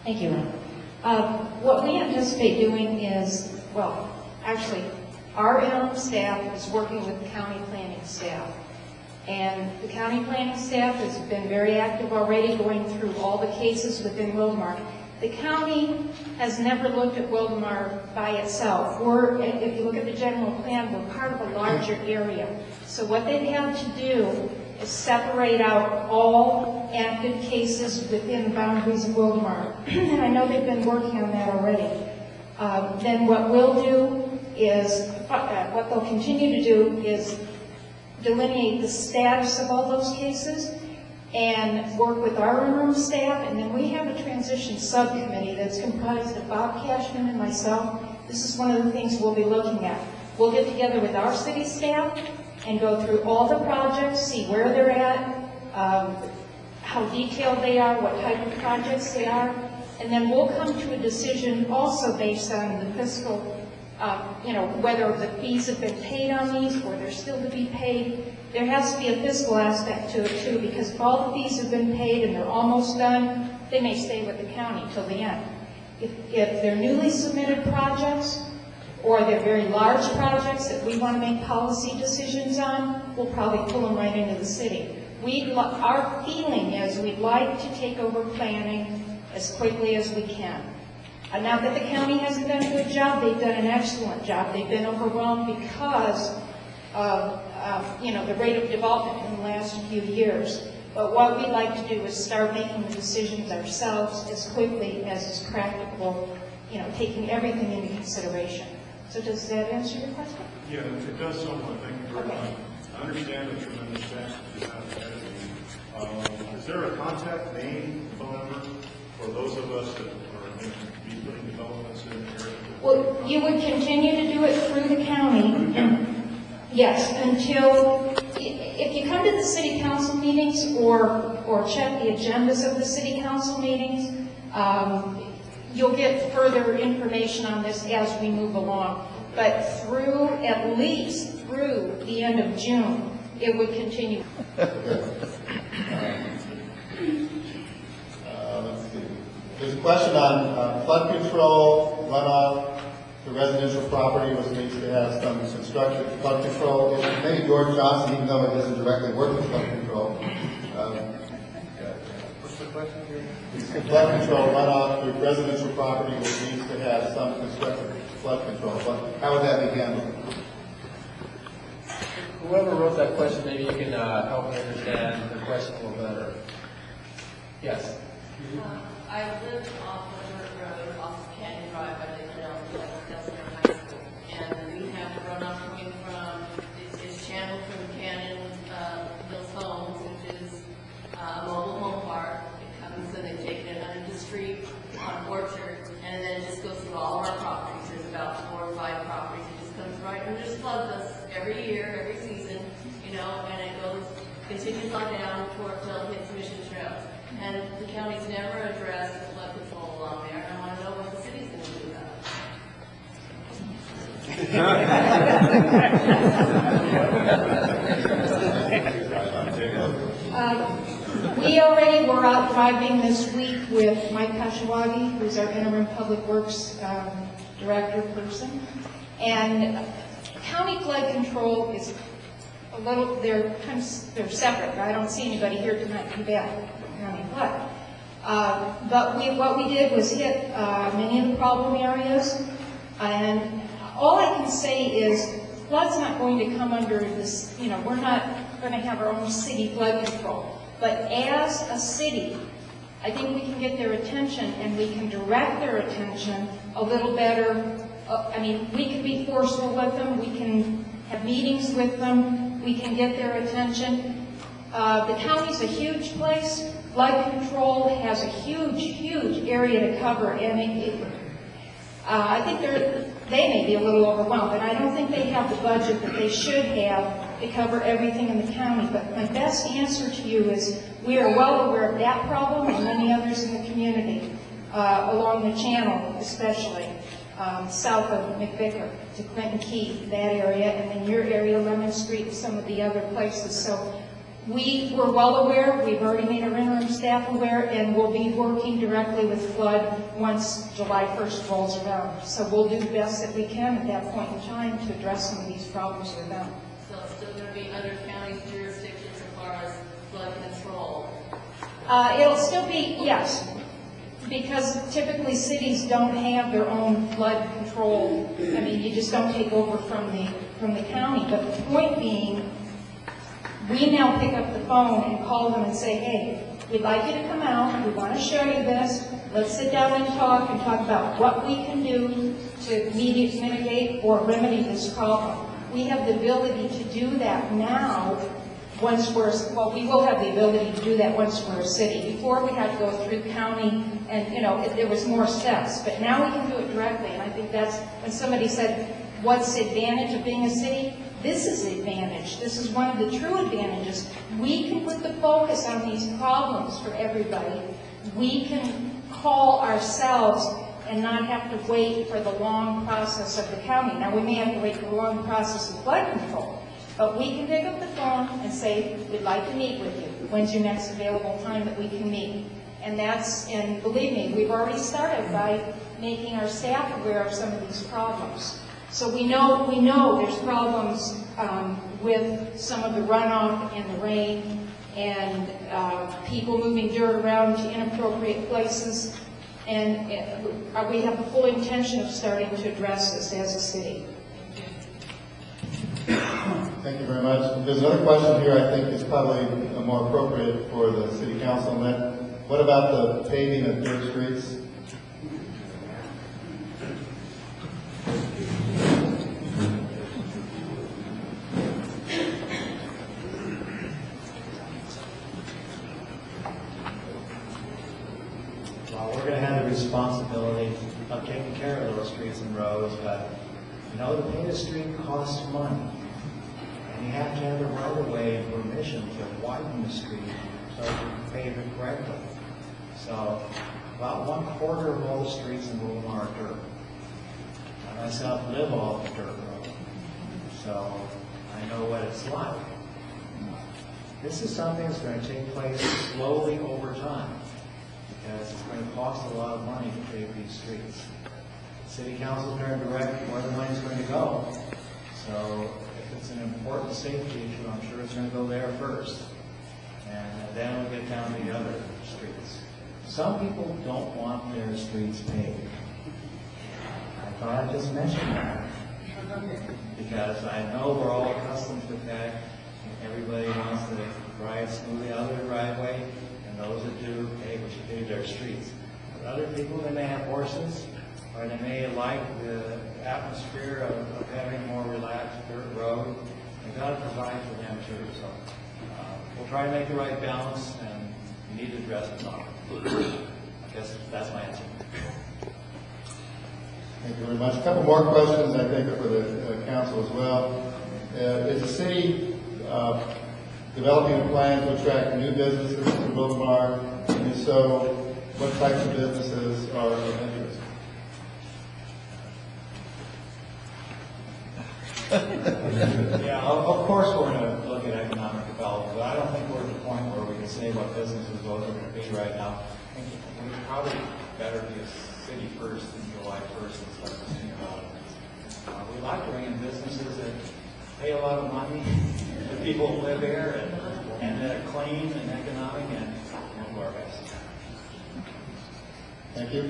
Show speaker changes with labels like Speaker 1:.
Speaker 1: Thank you, Ron. What we anticipate doing is, well, actually, our interim staff is working with the county planning staff. And the county planning staff has been very active already, going through all the cases within Wildemar. The county has never looked at Wildemar by itself. If you look at the general plan, we're part of a larger area. So what they've had to do is separate out all active cases within the boundaries of Wildemar. And I know they've been working on that already. Then what we'll do is, what they'll continue to do is delineate the status of all those cases and work with our interim staff. And then we have a transition subcommittee that's comprised of Bob Cashman and myself. This is one of the things we'll be looking at. We'll get together with our city staff and go through all the projects, see where they're at, how detailed they are, what type of projects they are, and then we'll come to a decision also based on the fiscal, whether the fees have been paid on these or they're still to be paid. There has to be a fiscal aspect to it too, because if all the fees have been paid and they're almost done, they may stay with the county till the end. If they're newly submitted projects, or they're very large projects that we want to make policy decisions on, we'll probably pull them right into the city. Our feeling is we'd like to take over planning as quickly as we can. Not that the county hasn't done a good job, they've done an excellent job. They've been overwhelmed because of the rate of development in the last few years. But what we'd like to do is start making the decisions ourselves as quickly as is practicable, taking everything into consideration. So does that answer your question?
Speaker 2: Yeah, it does somewhat. Thank you very much. I understand the tremendous task that you have ahead of you. Is there a contact name, phone number, for those of us that are going to be putting developments in the area?
Speaker 1: Well, you would continue to do it through the county. Yes, until, if you come to the city council meetings or check the agendas of the city council meetings, you'll get further information on this as we move along. But at least through the end of June, it would continue.
Speaker 3: Let's see. There's a question on flood control, runoff. The residential property was needs to have some constructive flood control. Maybe George Johnson, even though it doesn't directly work with flood control.
Speaker 2: What's the question here?
Speaker 3: Flood control runoff through residential property which needs to have some constructive flood control. But how would that be handled?
Speaker 4: Whoever wrote that question, maybe you can help me understand the question a little better. Yes.
Speaker 5: I live off of Dirt Road, off of Canyon Drive, by Delsner High School, and we have runoff coming from, it's channeled from Canyon Hills Homes, which is a mobile home park. It comes and they take it under the street on Orchard, and then it just goes through all of our properties. There's about 4 or 5 properties. It just comes right and just floods us every year, every season, and it continues on down till it hits Mission Trails. And the county's never addressed the flood control along there, and I want to know what the city's going to do about it.
Speaker 1: We already were out driving this week with Mike Kashiwagi, who's our interim public works director person. And county flood control is a little, they're separate. I don't see anybody here tonight too bad. County flood. But what we did was hit many of the problem areas, and all I can say is flood's not going to come under this, we're not going to have our own city flood control. But as a city, I think we can get their attention and we can direct their attention a little better. We can be forceful with them, we can have meetings with them, we can get their attention. The county's a huge place. Flood control has a huge area to cover, and I think they may be a little overwhelmed, and I don't think they have the budget that they should have to cover everything in the county. But my best answer to you is we are well aware of that problem and many others in the community, along the channel especially, south of McVicker to Clinton Key, that area, and then your area, Lemon Street, and some of the other places. So We were well aware, we've already made our interim staff aware, and we'll be working directly with flood once July 1st rolls around. So we'll do the best that we can at that point in time to address some of these problems with them.
Speaker 5: So it's still going to be under county jurisdiction as far as flood control.
Speaker 1: It'll still be, yes, because typically cities don't have their own flood control. I mean, you just don't take over from the county. But the point being, we now pick up the phone and call them and say, hey, we'd like you to come out, we want to show you this, let's sit down and talk about what we can do to mitigate or remedy this problem. We have the ability to do that now once we will have the ability to do that once we're a city. Before we had to go through county and, there was more steps, but now we can do it directly. And I think that's, when somebody said, what's the advantage of being a city? This is the advantage. This is one of the true advantages. We can put the focus on these problems for everybody. We can call ourselves and not have to wait for the long process of the county. Now, we may have to wait for the long process of flood control, but we can pick up the phone and say, we'd like to meet with you. When's your next available time that we can meet? And believe me, we've already started by making our staff aware of some of these problems. So we know there's problems with some of the runoff and the rain and people moving dirt around to inappropriate places. And we have the full intention of starting to address this as a city.
Speaker 3: Thank you very much. There's another question here I think is probably more appropriate for the city councilman. What about the paving of dirt streets?
Speaker 6: Well, we're going to have the responsibility of taking care of those streets and roads, but to pay a street costs money. And you have to have the right-of-way permission to widen the street so you can pave it correctly. So about 1/4 of all the streets in Wilmar are dirt. I myself live off the dirt road, so I know what it's like. This is something that's going to take place slowly over time because it's going to cost a lot of money to pave these streets. City council is going to direct where the money is going to go. So if it's an important safety issue, I'm sure it's going to go there first. And then we'll get down to the other streets. Some people don't want their streets paved. I thought I'd just mention that. Because I know we're all accustomed to the fact that everybody wants to drive smoothly out of their driveway, and those that do, hey, we should pave their streets. But other people, they may have horses, or they may like the atmosphere of having a more relaxed dirt road. We've got to provide for them too. So we'll try to make the right balance, and we need to address the problem. I guess that's my answer.
Speaker 3: Thank you very much. A couple more questions, I think, for the council as well. Is the city developing a plan to attract new businesses to Wilmar? And if so, what types of businesses are of interest?
Speaker 6: Yeah, of course we're going to look at economic development, but I don't think we're at the point where we can say what businesses those are going to be right now. I think we probably better be a city first than July 1st and start thinking about it. We like to bring in businesses that pay a lot of money to people who live here and that are clean and economic and we'll do our best.
Speaker 3: Thank you.